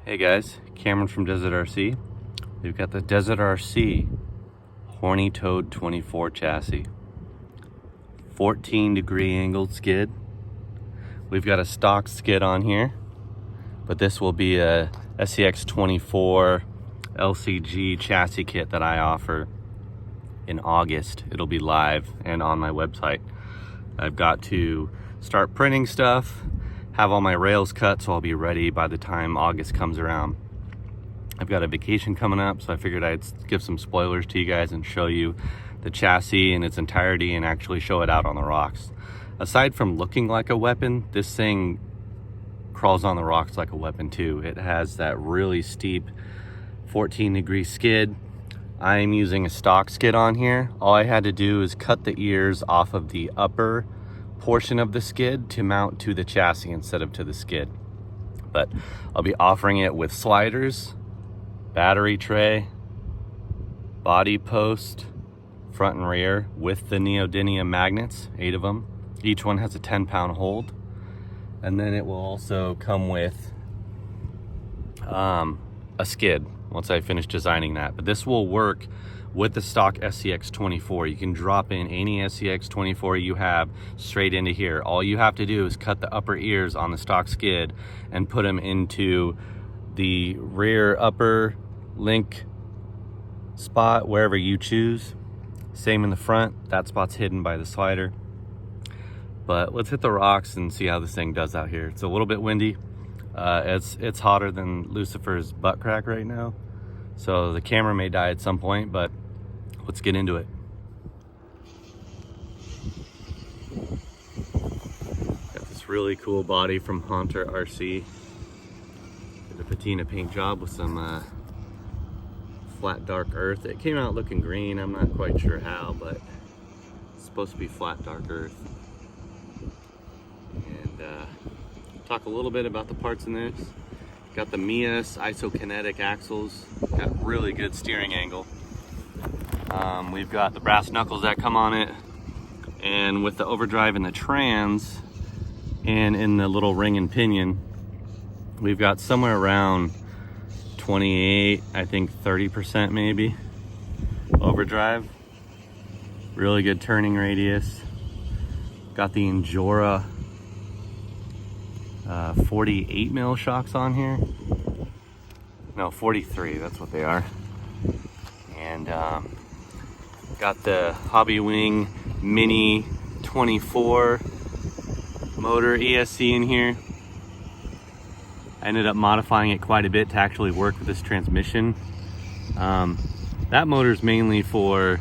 Hey guys, Cameron from Desert RC. We've got the Desert RC Horny HT24 chassis. 14-degree angled skid. We've got a stock skid on here, but this will be a Scx24 LCG chassis kit that I offer in August. It'll be live and on my website. I've got to start printing stuff, have all my rails cut, so I'll be ready by the time August comes around. I've got a vacation coming up, so I figured I'd give some spoilers to you guys and show you the chassis in its entirety and actually show it out on the rocks. Aside from looking like a weapon, this thing crawls on the rocks like a weapon too. It has that really steep 14-degree skid. I am using a stock skid on here. All I had to do is cut the ears off of the upper portion of the skid to mount to the chassis instead of to the skid. But I'll be offering it with sliders, battery tray, body post, front and rear with the neodymium magnets, 8 of them. Each one has a 10-pound hold. And then it will also come with a skid once I finish designing that. But this will work with the stock Scx24. You can drop in any Scx24 you have straight into here. All you have to do is cut the upper ears on the stock skid and put them into the rear upper link spot, wherever you choose. Same in the front, that spot's hidden by the slider. But let's hit the rocks and see how this thing does out here. It's a little bit windy. It's hotter than Lucifer's butt crack right now, so the camera may die at some point, but let's get into it. Got this really cool body from Horny RC. Did a patina paint job with some flat dark earth. It came out looking green. I'm not quite sure how, but it's supposed to be flat dark earth. And talk a little bit about the parts in this. Got the Mias isokinetic axles. Got really good steering angle. We've got the brass knuckles that come on it, and with the overdrive and the trans and in the little ring and pinion, we've got somewhere around 28, I think 30% maybe overdrive. Really good turning radius. Got the Injora 48 mil shocks on here. No, 43, that's what they are. And got the Hobby Wing Mini 24 motor ESC in here. I ended up modifying it quite a bit to actually work with this transmission. That motor is mainly for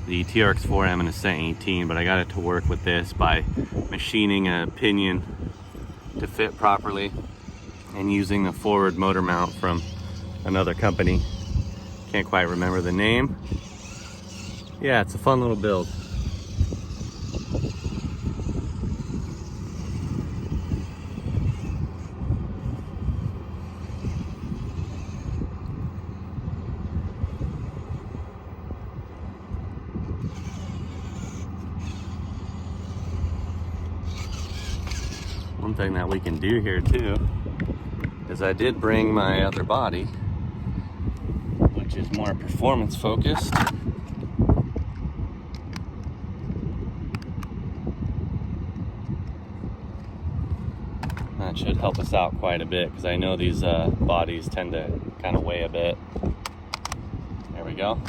the TRX4M and Ascent 18, but I got it to work with this by machining a pinion to fit properly and using the forward motor mount from another company. Can't quite remember the name. Yeah, it's a fun little build. One thing that we can do here too is I did bring my other body, which is more performance focused. That should help us out quite a bit, because I know these bodies tend to kind of weigh a bit. There we go.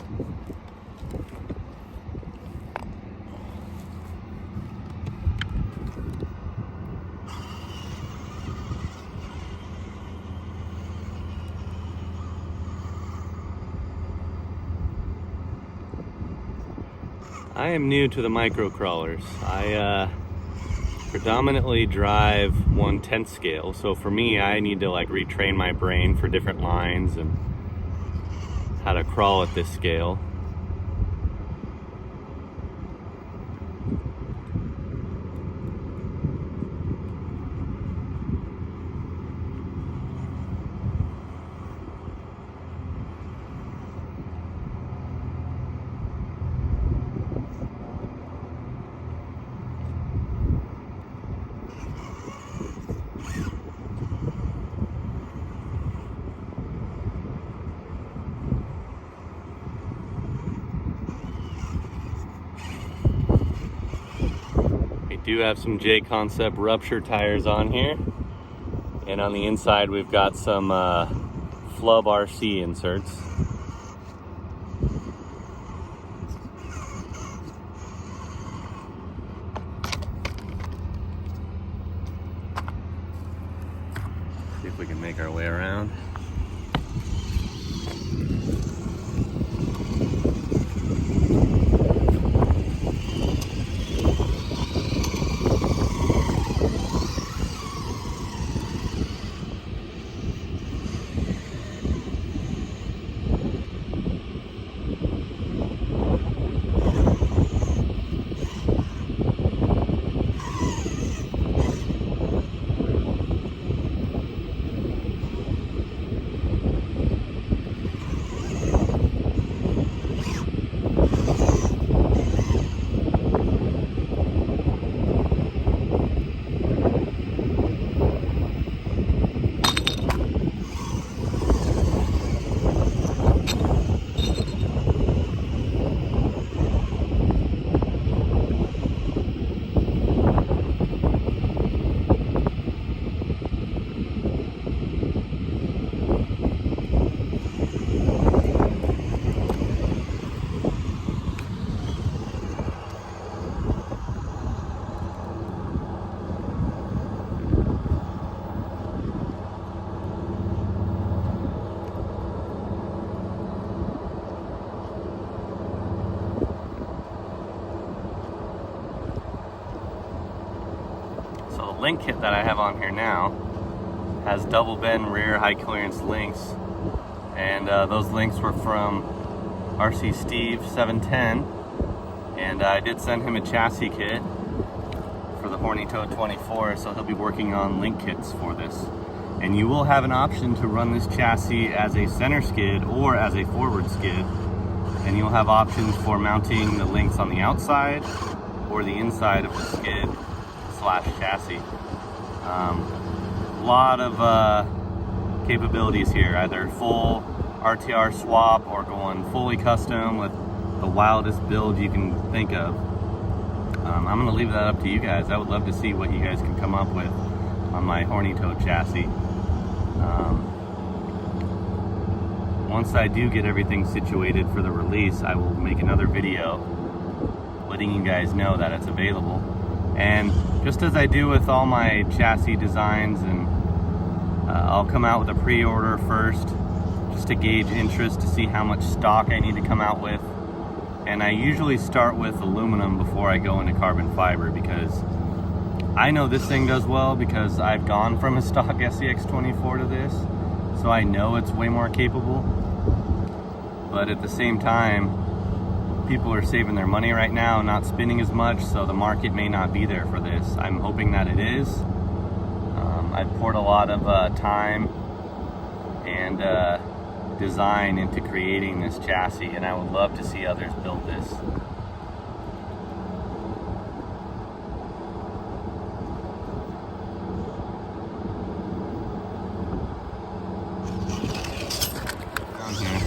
I am new to the micro crawlers. I predominantly drive 1/10 scale, so for me I need to like retrain my brain for different lines and how to crawl at this scale. do have some J Concept rupture tires on here, and on the inside we've got some Flub RC inserts. See if we can make our way around. So the link kit that I have on here now has double bend rear high clearance links, and those links were from Scx24, and I did send him a chassis kit for the Horny HT24, so he'll be working on link kits for this. And you will have an option to run this chassis as a center skid or as a forward skid, and you'll have options for mounting the links on the outside or the inside of the skid slash chassis. A lot of capabilities here, either full RTR swap or going fully custom with the wildest build you can think of. I'm going to leave that up to you guys. I would love to see what you guys can come up with on my Horny Toad chassis. Once I do get everything situated for the release, I will make another video letting you guys know that it's available. And just as I do with all my chassis designs, and I'll come out with a pre-order first just to gauge interest, to see how much stock I need to come out with. And I usually start with aluminum before I go into carbon fiber, because I know this thing does well because I've gone from a stock Scx24 to this, so I know it's way more capable. But at the same time, people are saving their money right now, not spending as much, so the market may not be there for this. I'm hoping that it is. I've poured a lot of time and design into creating this chassis, and I would love to see others build this. Down here.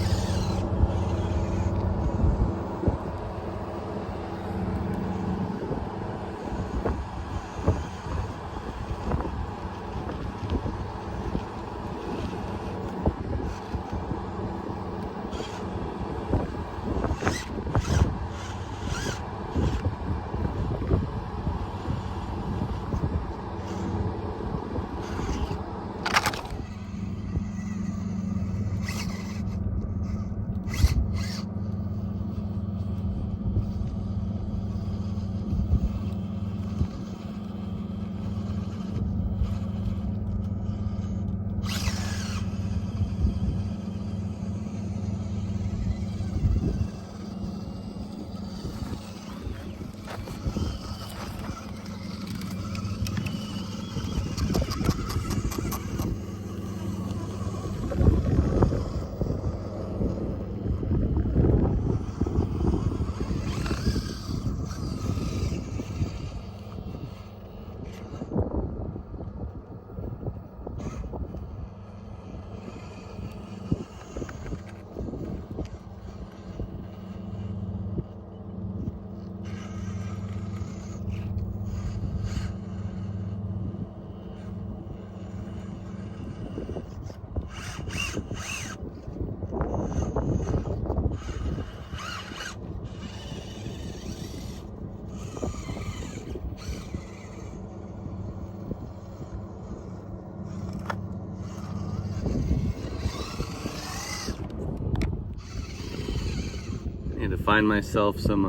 Need to find myself some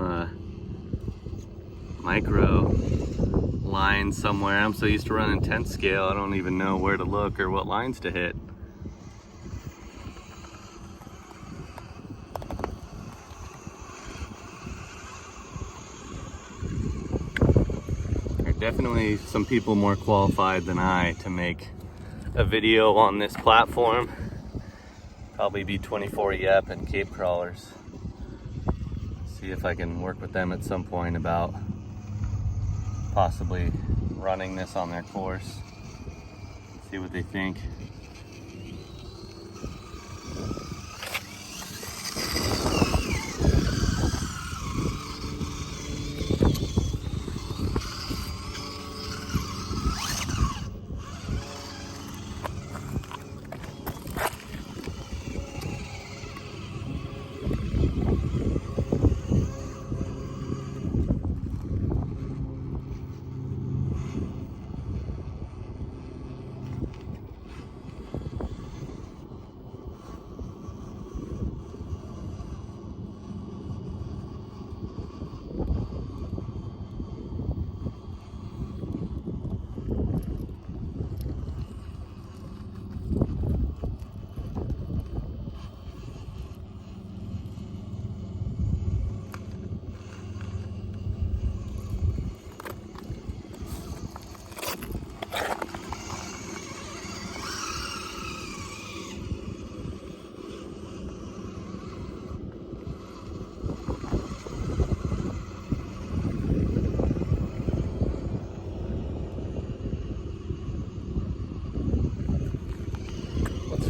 micro lines somewhere. I'm so used to running 10 scale, I don't even know where to look or what lines to hit. There are definitely some people more qualified than I to make a video on this platform. Probably B24 Yep and Cape Crawlers. See if I can work with them at some point about possibly running this on their course. See what they think.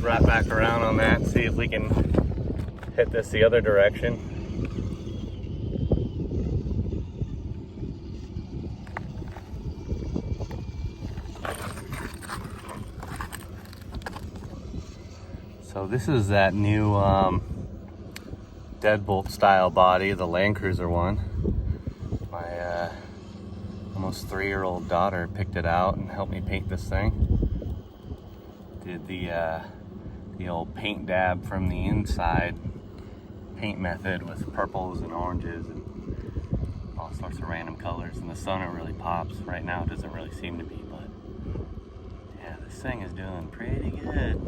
Wrap back around on that, see if we can hit this the other direction. So this is that new deadbolt style body, the Land Cruiser one. My almost 3-year-old daughter picked it out and helped me paint this thing. Did the old paint dab from the inside paint method with purples and oranges and all sorts of random colors. In the sun it really pops. Right now it doesn't really seem to be, but yeah, this thing is doing pretty good.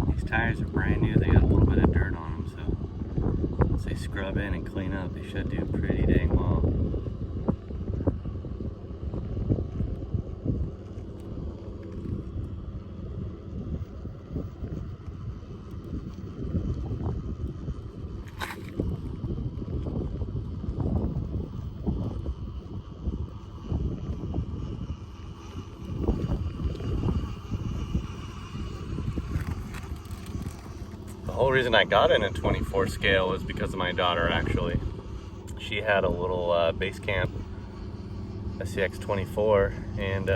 These tires are brand new. They got a little bit of dirt on them, so once they scrub in and clean up, they should do pretty dang well. The whole reason I got in a 24 scale was because of my daughter, actually. She had a little base camp Scx24, and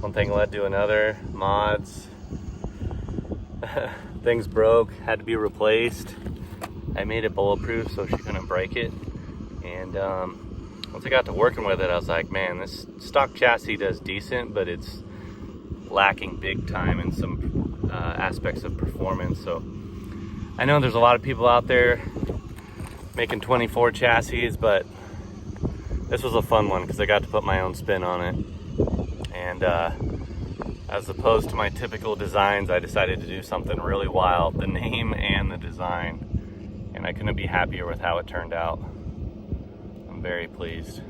one thing led to another. Mods, things broke, had to be replaced. I made it bulletproof so she couldn't break it, and once I got to working with it, I was like, man, this stock chassis does decent, but it's lacking big time in some aspects of performance. So I know there's a lot of people out there making 24 chassis, but this was a fun one because I got to put my own spin on it. And as opposed to my typical designs, I decided to do something really wild, the name and the design. And I couldn't be happier with how it turned out. I'm very pleased.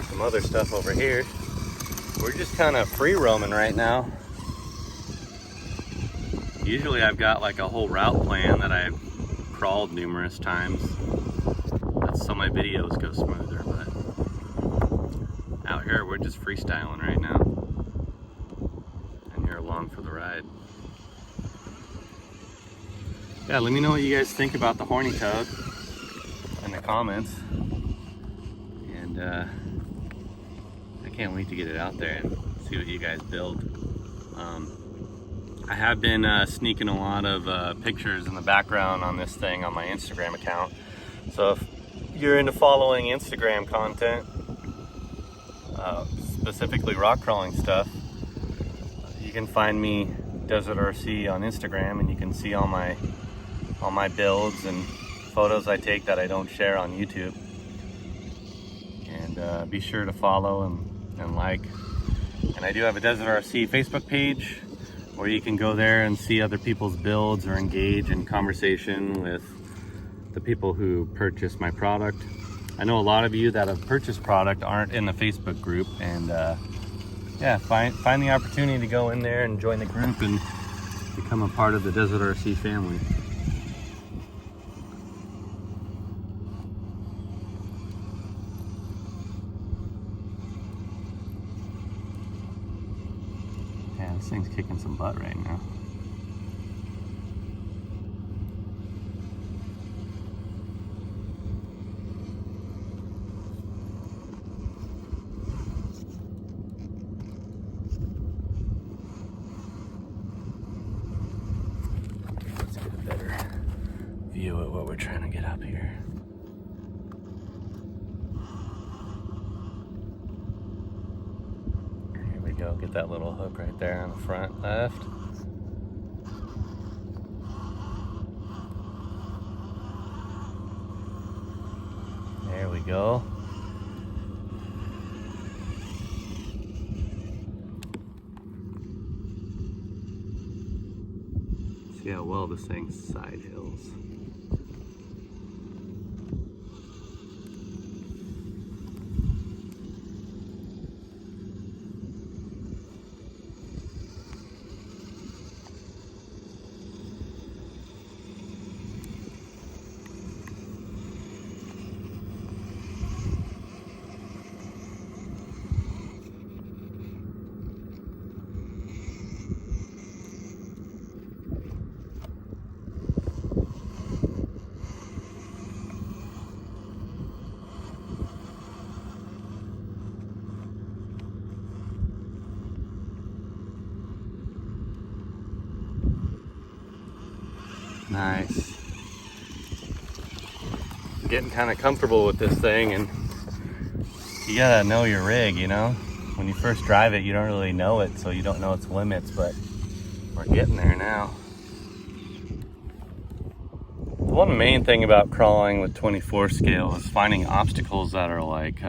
Some other stuff over here. We're just kind of free roaming right now. Usually I've got like a whole route plan that I've crawled numerous times. That's so my videos go smoother, but out here we're just freestyling right now. And you're along for the ride. Yeah, let me know what you guys think about the Horny Toad in the comments. And I can't wait to get it out there and see what you guys build. I have been sneaking a lot of pictures in the background on this thing on my Instagram account. So if you're into following Instagram content, specifically rock crawling stuff, you can find me Desert RC on Instagram, and you can see all my builds and photos I take that I don't share on YouTube. And be sure to follow and like. And I do have a Desert RC Facebook page where you can go there and see other people's builds or engage in conversation with the people who purchase my product. I know a lot of you that have purchased product aren't in the Facebook group, and yeah, find the opportunity to go in there and join the group and become a part of the Desert RC family. Yeah, this thing's kicking some butt right now. Let's get a better view of what we're trying to get up here. Here we go, get that little hook right there on the front left. There we go. See how well this thing side hills. Nice. I'm getting kind of comfortable with this thing, and you gotta know your rig, you know? When you first drive it, you don't really know it, so you don't know its limits, but we're getting there now. The one main thing about crawling with 24 scale is finding obstacles that are like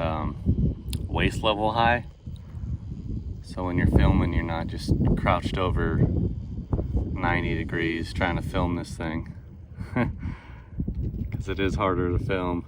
waist level high. So when you're filming, you're not just crouched over 90 degrees trying to film this thing, because it is harder to film.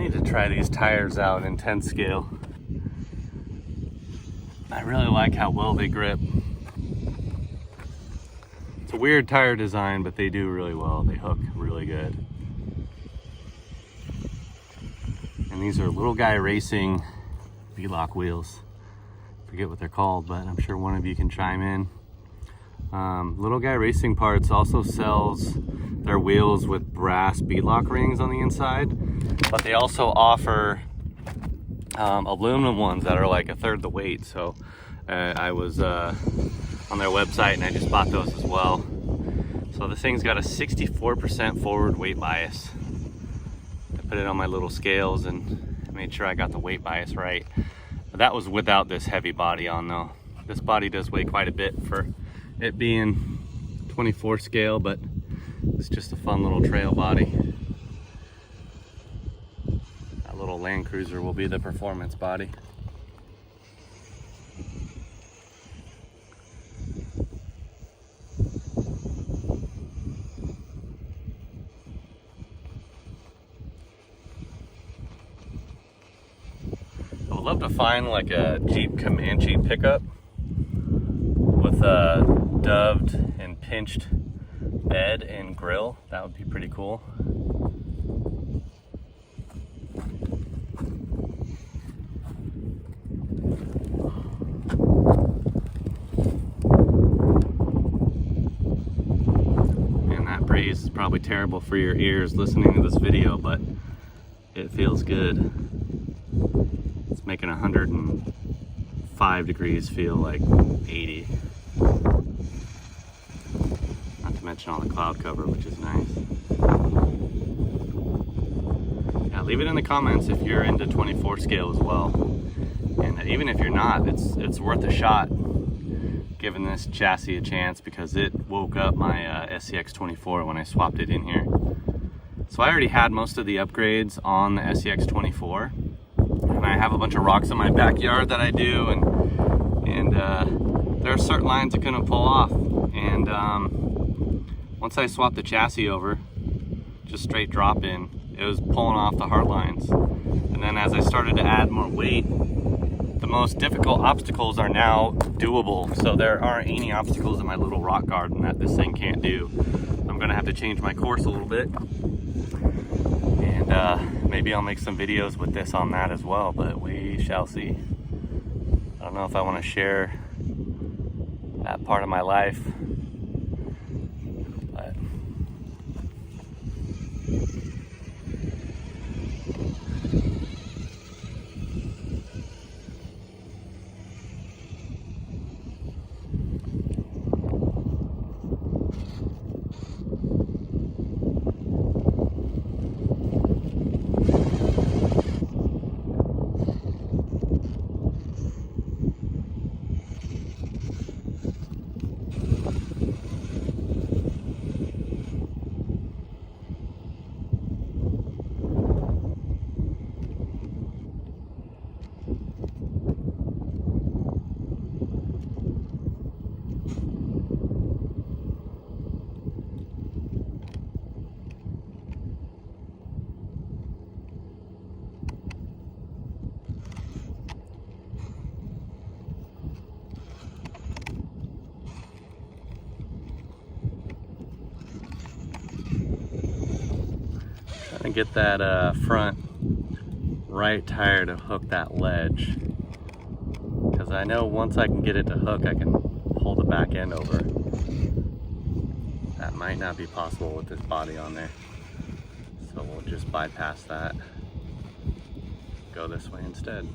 To try these tires out in 10 scale. I really like how well they grip. It's a weird tire design, but they do really well. They hook really good. And these are Little Guy Racing V-lock wheels. Forget what they're called, but I'm sure one of you can chime in. Little Guy Racing Parts also sells their wheels with brass beadlock rings on the inside, but they also offer aluminum ones that are like a third the weight. So I was on their website and I just bought those as well. So this thing's got a 64% forward weight bias. I put it on my little scales and made sure I got the weight bias right. But that was without this heavy body on though. This body does weigh quite a bit for it being 24 scale, but it's just a fun little trail body. That little Land Cruiser will be the performance body. I would love to find like a Jeep Comanche pickup with a doved and pinched bed and grill. That would be pretty cool. And that breeze is probably terrible for your ears listening to this video, but it feels good. It's making 105 degrees feel like 80. Not to mention all the cloud cover, which is nice. Yeah, leave it in the comments if you're into 24 scale as well. And even if you're not, it's worth a shot giving this chassis a chance, because it woke up my Scx24 when I swapped it in here. So I already had most of the upgrades on the Scx24. And I have a bunch of rocks in my backyard that I do, and there are certain lines I couldn't pull off. And once I swapped the chassis over, just straight drop in, it was pulling off the hard lines. And then as I started to add more weight, the most difficult obstacles are now doable. So there aren't any obstacles in my little rock garden that this thing can't do. I'm gonna have to change my course a little bit. And maybe I'll make some videos with this on that as well, but we shall see. I don't know if I want to share that part of my life, but trying to get that front right tire to hook that ledge, because I know once I can get it to hook, I can pull the back end over. That might not be possible with this body on there, so we'll just bypass that, go this way instead.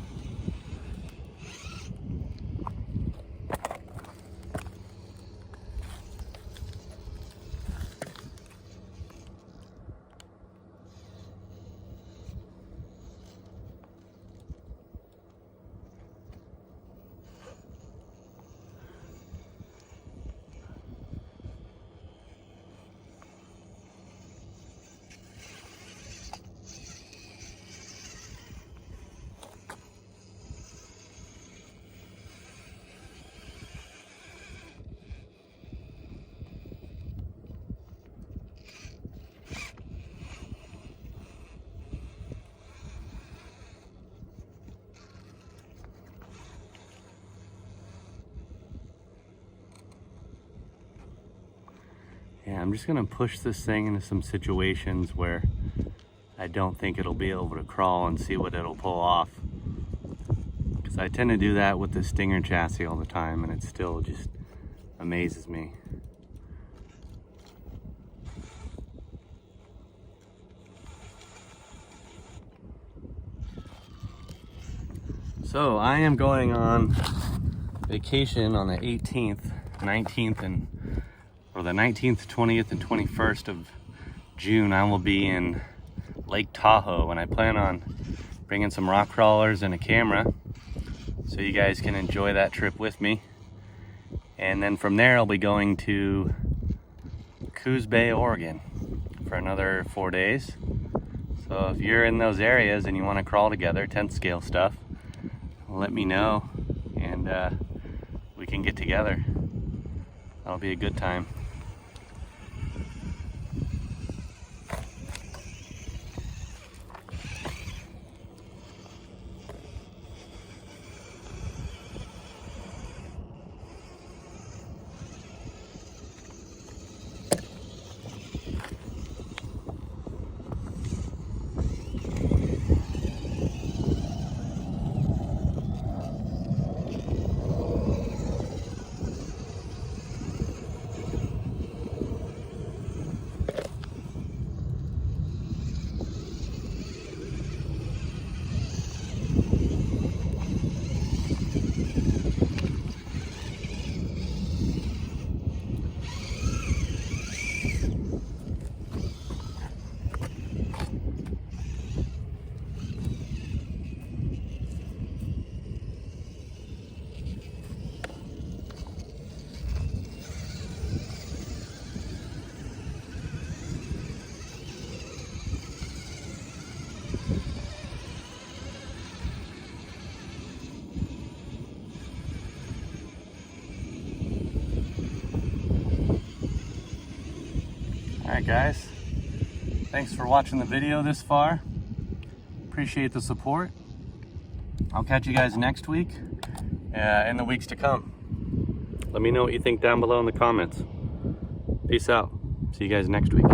Yeah, I'm just gonna push this thing into some situations where I don't think it'll be able to crawl and see what it'll pull off. Because I tend to do that with the Stinger chassis all the time, and it still just amazes me. So I am going on vacation on the 18th, 19th, or the 19th, 20th, and 21st of June. I will be in Lake Tahoe, and I plan on bringing some rock crawlers and a camera so you guys can enjoy that trip with me. And then from there, I'll be going to Coos Bay, Oregon for another 4 days. So if you're in those areas and you want to crawl together, 10th scale stuff, let me know and we can get together. That'll be a good time. Alright guys, thanks for watching the video this far. Appreciate the support. I'll catch you guys next week in the weeks to come. Let me know what you think down below in the comments. Peace out. See you guys next week.